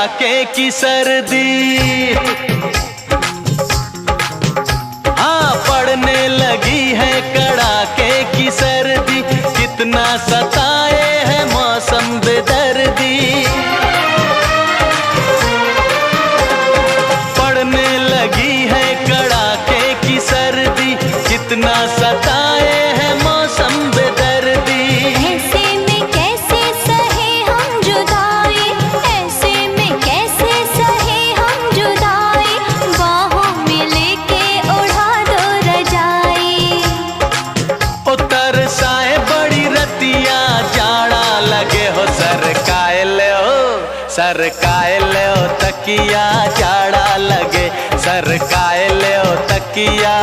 कड़ाके की सर्दी, हाँ पड़ने लगी है कड़ाके की सर्दी। कितना सताए है मौसम बेदर्दी, पड़ने लगी है कड़ाके की सर्दी। कितना सताए है मौसम बेदर्दी। ऐसे में कैसे सहे हम जुदाई, ऐसे में कैसे सहे हम जुदाई। बाहों में लेके उड़ा दो रजाई। ओ तरसाए बड़ी रतिया जाड़ा लगे हो, सरकाए ले हो, सरकाए ले हो तकिया जाड़ा लगे, सरकाए ले हो तकिया